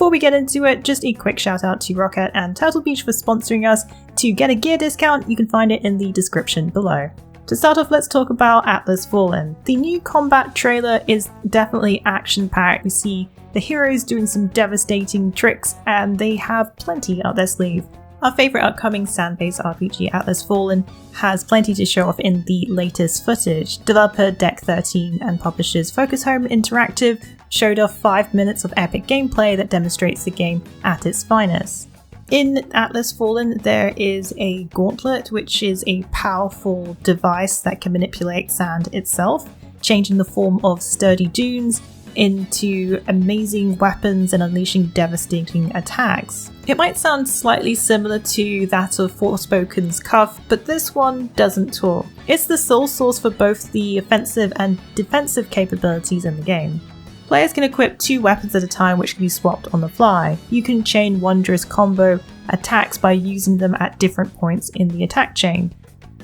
Before we get into it, just a quick shout out to Rocket and Turtle Beach for sponsoring us. To get a gear discount, you can find it in the description below. To start off, let's talk about Atlas Fallen. The new combat trailer is definitely action-packed. We see the heroes doing some devastating tricks, and they have plenty up their sleeve. Our favourite upcoming sand-based RPG, Atlas Fallen, has plenty to show off in the latest footage. Developer Deck 13 and publishers Focus Home Interactive showed off 5 minutes of epic gameplay that demonstrates the game at its finest. In Atlas Fallen, there is a gauntlet, which is a powerful device that can manipulate sand itself, changing the form of sturdy dunes into amazing weapons and unleashing devastating attacks. It might sound slightly similar to that of Forspoken's Cuff, but this one doesn't talk. It's the sole source for both the offensive and defensive capabilities in the game. Players can equip 2 weapons at a time, which can be swapped on the fly. You can chain wondrous combo attacks by using them at different points in the attack chain.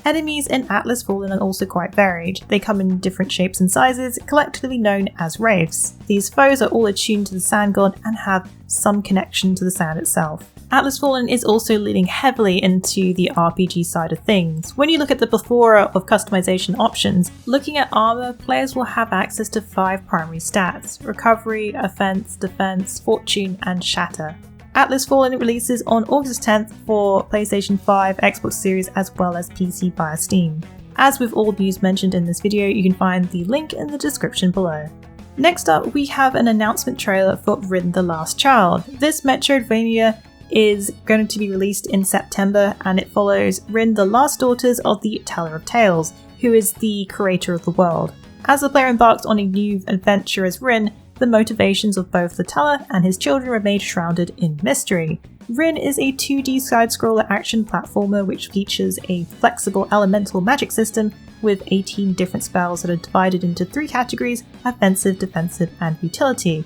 Enemies in Atlas Fallen are also quite varied. They come in different shapes and sizes, collectively known as wraiths. These foes are all attuned to the sand god and have some connection to the sand itself. Atlas Fallen is also leaning heavily into the RPG side of things. When you look at the plethora of customization options, looking at armor, players will have access to 5 primary stats: recovery, offense, defense, fortune, and shatter. Atlas Fallen releases on August 10th for PlayStation 5, Xbox Series, as well as PC via Steam. As with all news mentioned in this video, you can find the link in the description below. Next up, we have an announcement trailer for Rin the Last Child. This Metroidvania is going to be released in September, and it follows Rin, the last daughters of the Teller of Tales, who is the creator of the world. As the player embarks on a new adventure as Rin, the motivations of both the Teller and his children remain shrouded in mystery. Rin is a 2D side-scroller action platformer which features a flexible elemental magic system with 18 different spells that are divided into 3 categories: offensive, defensive, and utility.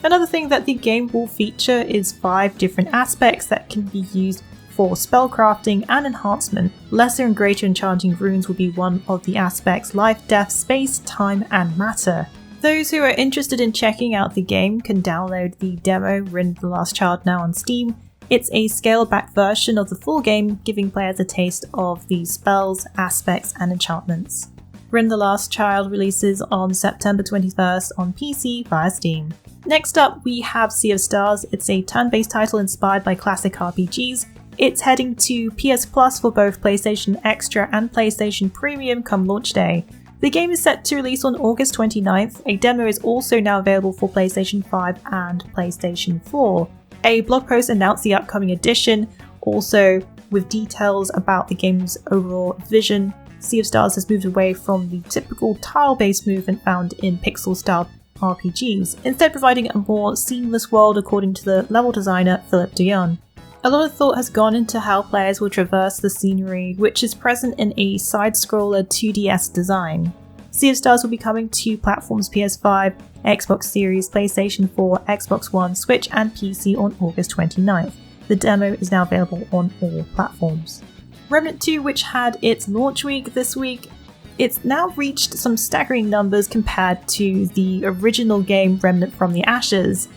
Another thing that the game will feature is 5 different aspects that can be used for spellcrafting and enhancement. Lesser and greater enchanting runes will be one of the aspects: life, death, space, time, and matter. Those who are interested in checking out the game can download the demo Rin the Last Child now on Steam. It's a scaled-back version of the full game, giving players a taste of the spells, aspects, and enchantments. Rin the Last Child releases on September 21st on PC via Steam. Next up, we have Sea of Stars. It's a turn-based title inspired by classic RPGs. It's heading to PS Plus for both PlayStation Extra and PlayStation Premium come launch day. The game is set to release on August 29th. A demo is also now available for PlayStation 5 and PlayStation 4. A blog post announced the upcoming edition, also with details about the game's overall vision. Sea of Stars has moved away from the typical tile-based movement found in pixel-style RPGs, instead providing a more seamless world according to the level designer Philip Dion. A lot of thought has gone into how players will traverse the scenery, which is present in a side-scroller 2DS design. Sea of Stars will be coming to platforms PS5, Xbox Series, PlayStation 4, Xbox One, Switch, and PC on August 29th. The demo is now available on all platforms. Remnant 2, which had its launch week this week, it's now reached some staggering numbers compared to the original game Remnant from the Ashes.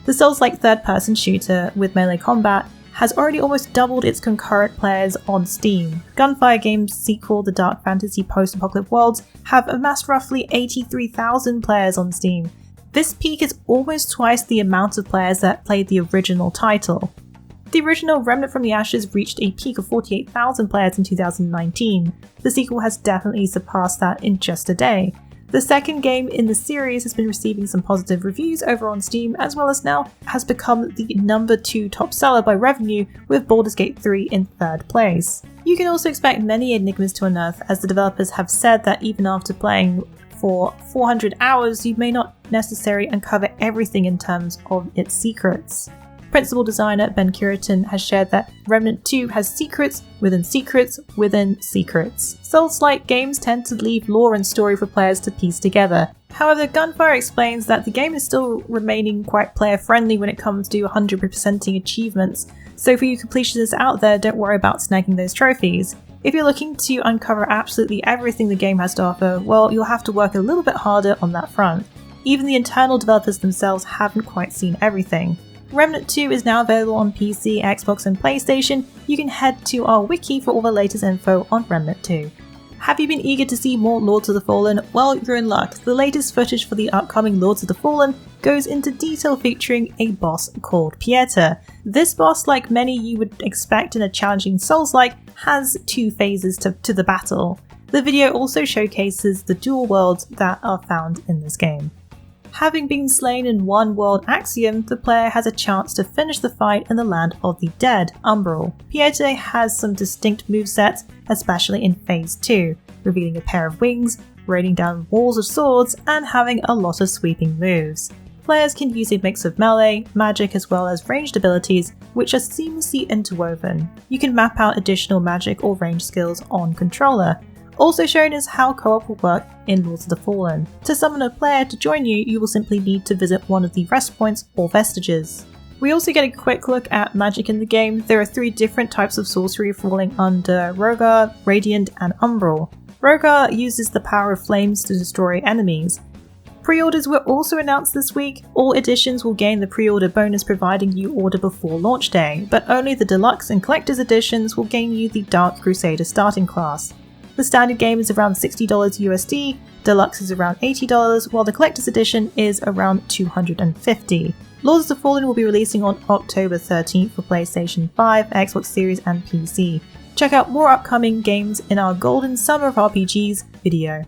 The Souls-like third-person shooter with melee combat has already almost doubled its concurrent players on Steam. Gunfire Games' sequel, The Dark Fantasy Post-Apocalypse Worlds, have amassed roughly 83,000 players on Steam. This peak is almost twice the amount of players that played the original title. The original Remnant from the Ashes reached a peak of 48,000 players in 2019. The sequel has definitely surpassed that in just a day. The second game in the series has been receiving some positive reviews over on Steam, as well as now has become the number 2 top seller by revenue, with Baldur's Gate 3 in 3rd place. You can also expect many enigmas to unearth, as the developers have said that even after playing for 400 hours, you may not necessarily uncover everything in terms of its secrets. Principal designer Ben Curitan has shared that Remnant 2 has secrets within secrets within secrets. Souls-like games tend to leave lore and story for players to piece together. However, Gunfire explains that the game is still remaining quite player-friendly when it comes to 100%ing achievements, so for you completionists out there, don't worry about snagging those trophies. If you're looking to uncover absolutely everything the game has to offer, well, you'll have to work a little bit harder on that front. Even the internal developers themselves haven't quite seen everything. Remnant 2 is now available on PC, Xbox and PlayStation. You can head to our wiki for all the latest info on Remnant 2. Have you been eager to see more Lords of the Fallen? Well, you're in luck. The latest footage for the upcoming Lords of the Fallen goes into detail featuring a boss called Pieter. This boss, like many you would expect in a challenging Souls-like, has two phases to the battle. The video also showcases the dual worlds that are found in this game. Having been slain in one world Axiom, the player has a chance to finish the fight in the land of the dead, Umbral. Pieter has some distinct movesets, especially in Phase 2, revealing a pair of wings, raining down walls of swords, and having a lot of sweeping moves. Players can use a mix of melee, magic as well as ranged abilities, which are seamlessly interwoven. You can map out additional magic or range skills on controller. Also shown is how co-op will work in Lords of the Fallen. To summon a player to join you, you will simply need to visit one of the rest points or vestiges. We also get a quick look at magic in the game. There are 3 different types of sorcery falling under Rogar, Radiant and Umbral. Rogar uses the power of flames to destroy enemies. Pre-orders were also announced this week. All editions will gain the pre-order bonus providing you order before launch day, but only the deluxe and collector's editions will gain you the Dark Crusader starting class. The standard game is around $60 USD, deluxe is around $80, while the collector's edition is around $250. Lords of the Fallen will be releasing on October 13th for PlayStation 5, Xbox Series and PC. Check out more upcoming games in our Golden Summer of RPGs video.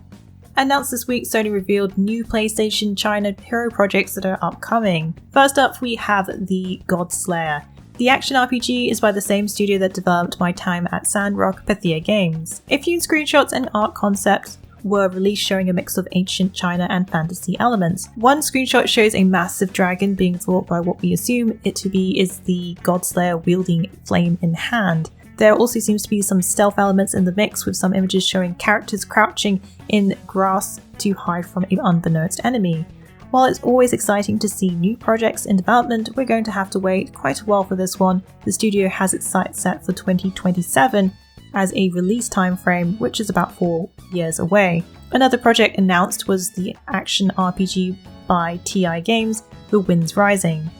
Announced this week, Sony revealed new PlayStation China hero projects that are upcoming. First up, we have the God Slayer. The action RPG is by the same studio that developed my time at Sandrock Pythia Games. A few screenshots and art concepts were released showing a mix of ancient China and fantasy elements. One screenshot shows a massive dragon being fought by what we assume it to be is the Godslayer wielding flame in hand. There also seems to be some stealth elements in the mix, with some images showing characters crouching in grass to hide from an unbeknownst enemy. While it's always exciting to see new projects in development, we're going to have to wait quite a while for this one. The studio has its sights set for 2027 as a release timeframe, which is about 4 years away. Another project announced was the action RPG by TI Games, The Winds Rising.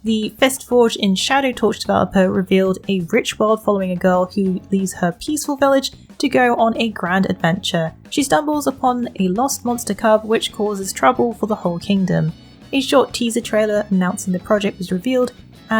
The Fistforged in Shadow Torch developer revealed a rich world following a girl who leaves her peaceful village to go on a grand adventure. She stumbles upon a lost monster cub which causes trouble for the whole kingdom. A short teaser trailer announcing the project was revealed,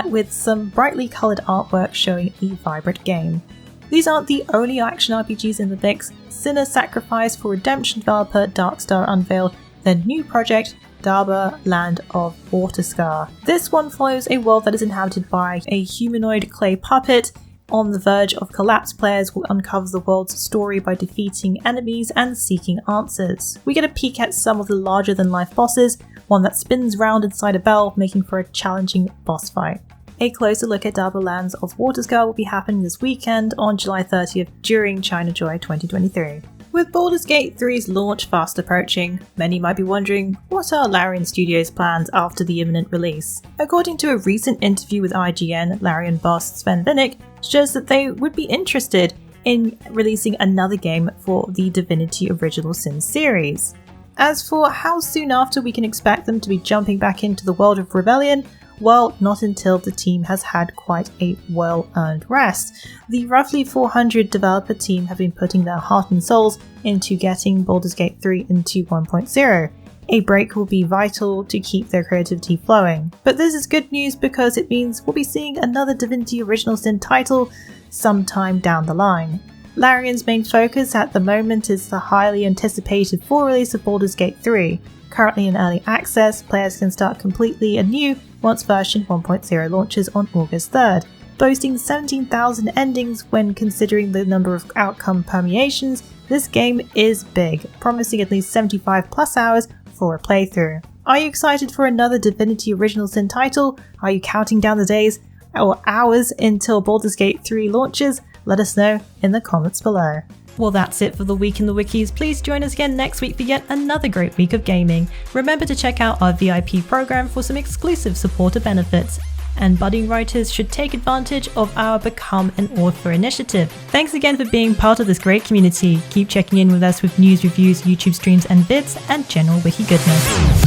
with some brightly coloured artwork showing a vibrant game. These aren't the only action RPGs in the mix. Sinner's Sacrifice for Redemption developer Darkstar unveiled their new project, Daba Land of Waterscar. This one follows a world that is inhabited by a humanoid clay puppet. On the verge of collapse, players will uncover the world's story by defeating enemies and seeking answers. We get a peek at some of the larger-than-life bosses, one that spins round inside a bell, making for a challenging boss fight. A closer look at Daba Lands of Waterscar will be happening this weekend on July 30th during China Joy 2023. With Baldur's Gate 3's launch fast approaching, many might be wondering, what are Larian Studios' plans after the imminent release? According to a recent interview with IGN, Larian boss Sven Vinnick shows that they would be interested in releasing another game for the Divinity Original Sin series. As for how soon after we can expect them to be jumping back into the world of Rebellion, well, not until the team has had quite a well-earned rest. The roughly 400 developer team have been putting their heart and souls into getting Baldur's Gate 3 into 1.0. A break will be vital to keep their creativity flowing. But this is good news because it means we'll be seeing another Divinity Original Sin title sometime down the line. Larian's main focus at the moment is the highly anticipated full release of Baldur's Gate 3. Currently in early access, players can start completely anew once version 1.0 launches on August 3rd. Boasting 17,000 endings when considering the number of outcome permeations, this game is big, promising at least 75 plus hours for a playthrough. Are you excited for another Divinity Original Sin title? Are you counting down the days or hours until Baldur's Gate 3 launches? Let us know in the comments below. Well, that's it for the Week in the Wikis. Please join us again next week for yet another great week of gaming. Remember to check out our VIP program for some exclusive supporter benefits. And budding writers should take advantage of our Become an Author initiative. Thanks again for being part of this great community. Keep checking in with us with news, reviews, YouTube streams and vids, and general wiki goodness.